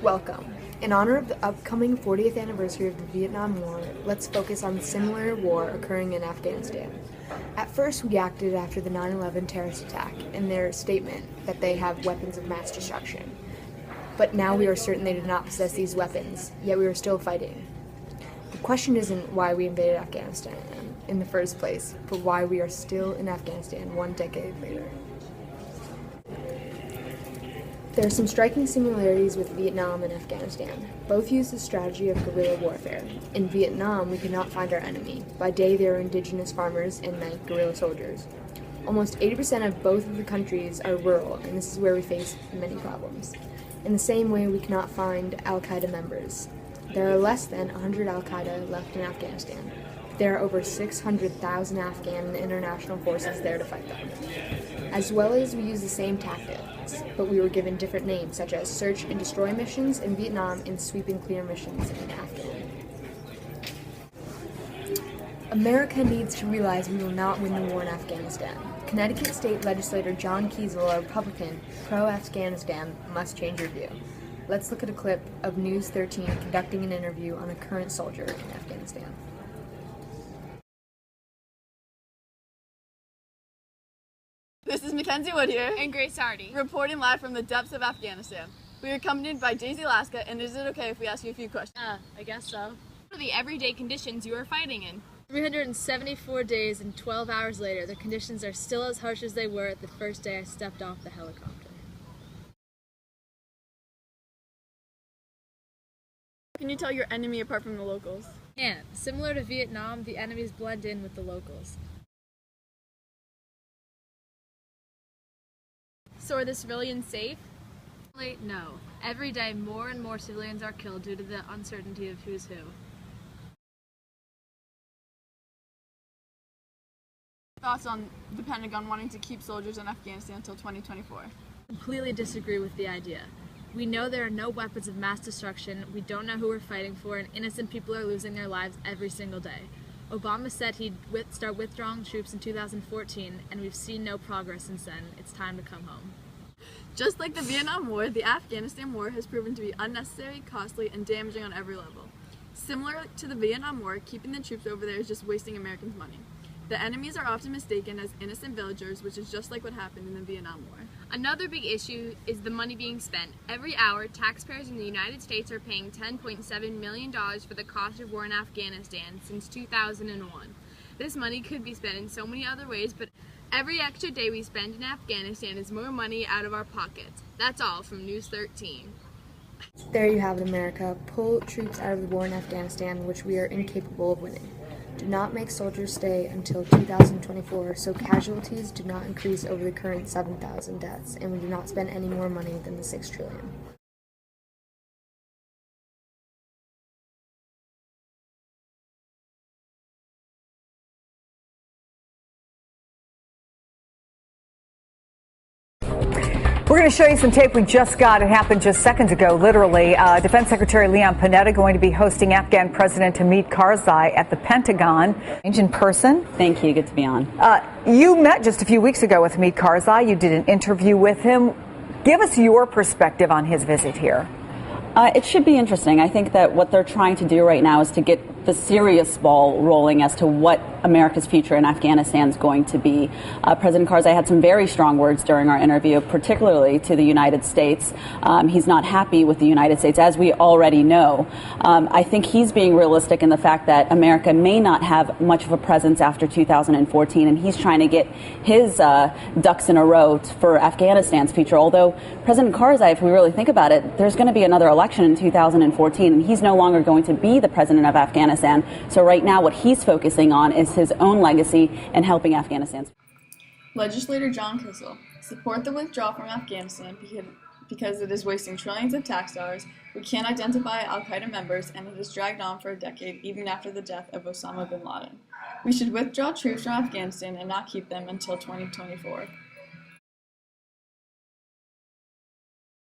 Welcome. In honor of the upcoming 40th anniversary of the Vietnam War, let's focus on a similar war occurring in Afghanistan. At first, we acted after the 9/11 terrorist attack and their statement that they have weapons of mass destruction. But now we are certain they did not possess these weapons, yet we are still fighting. The question isn't why we invaded Afghanistan in the first place, but why we are still in Afghanistan 1 decade later. There are some striking similarities with Vietnam and Afghanistan. Both use the strategy of guerrilla warfare. In Vietnam, we could not find our enemy. By day, they are indigenous farmers, and night, guerrilla soldiers. Almost 80% of both of the countries are rural, and this is where we face many problems. In the same way, we cannot find Al-Qaeda members. There are less than 100 Al-Qaeda left in Afghanistan. There are over 600,000 Afghan and international forces there to fight them. As well as we use the same tactics, but we were given different names, such as search and destroy missions in Vietnam and sweep and clear missions in Afghanistan. America needs to realize we will not win the war in Afghanistan. Connecticut State Legislator John Kiesel, a Republican, pro-Afghanistan, must change your view. Let's look at a clip of News 13 conducting an interview on a current soldier in Afghanistan. This is Mackenzie Wood here, and Grace Hardy, reporting live from the depths of Afghanistan. We are accompanied by Daisy Alaska, and is it okay if we ask you a few questions? I guess so. What are the everyday conditions you are fighting in? 374 days and 12 hours later, the conditions are still as harsh as they were the first day I stepped off the helicopter. Can you tell your enemy apart from the locals? And, similar to Vietnam, the enemies blend in with the locals. So are the civilians safe? No. Every day, more and more civilians are killed due to the uncertainty of who's who. Thoughts on the Pentagon wanting to keep soldiers in Afghanistan until 2024? Completely disagree with the idea. We know there are no weapons of mass destruction, we don't know who we're fighting for, and innocent people are losing their lives every single day. Obama said he'd start withdrawing troops in 2014, and we've seen no progress since then. It's time to come home. Just like the Vietnam War, the Afghanistan War has proven to be unnecessary, costly, and damaging on every level. Similar to the Vietnam War, keeping the troops over there is just wasting Americans' money. The enemies are often mistaken as innocent villagers, which is just like what happened in the Vietnam War. Another big issue is the money being spent. Every hour, taxpayers in the United States are paying $10.7 million for the cost of war in Afghanistan since 2001. This money could be spent in so many other ways, but every extra day we spend in Afghanistan is more money out of our pockets. That's all from News 13. There you have it, America. Pull troops out of the war in Afghanistan, which we are incapable of winning. Do not make soldiers stay until 2024, so casualties do not increase over the current 7,000 deaths, and we do not spend any more money than the $6 trillion. We're going to show you some tape we just got. It happened just seconds ago, literally. Defense Secretary Leon Panetta going to be hosting Afghan President Hamid Karzai at the Pentagon. In person. Thank you. Good to be on. You met just a few weeks ago with Hamid Karzai. You did an interview with him. Give us your perspective on his visit here. It should be interesting. I think that what they're trying to do right now is to get the serious ball rolling as to what America's future in Afghanistan is going to be. President Karzai had some very strong words during our interview, particularly to the United States. He's not happy with the United States, as we already know. I think he's being realistic in the fact that America may not have much of a presence after 2014, and he's trying to get his ducks in a row for Afghanistan's future. Although President Karzai, if we really think about it, there's going to be another election in 2014, and he's no longer going to be the president of Afghanistan. So right now what he's focusing on is his own legacy and helping Afghanistan. Legislator John Kiesel, support the withdrawal from Afghanistan because it is wasting trillions of tax dollars, we can't identify Al-Qaeda members, and it has dragged on for a decade even after the death of Osama bin Laden. We should withdraw troops from Afghanistan and not keep them until 2024.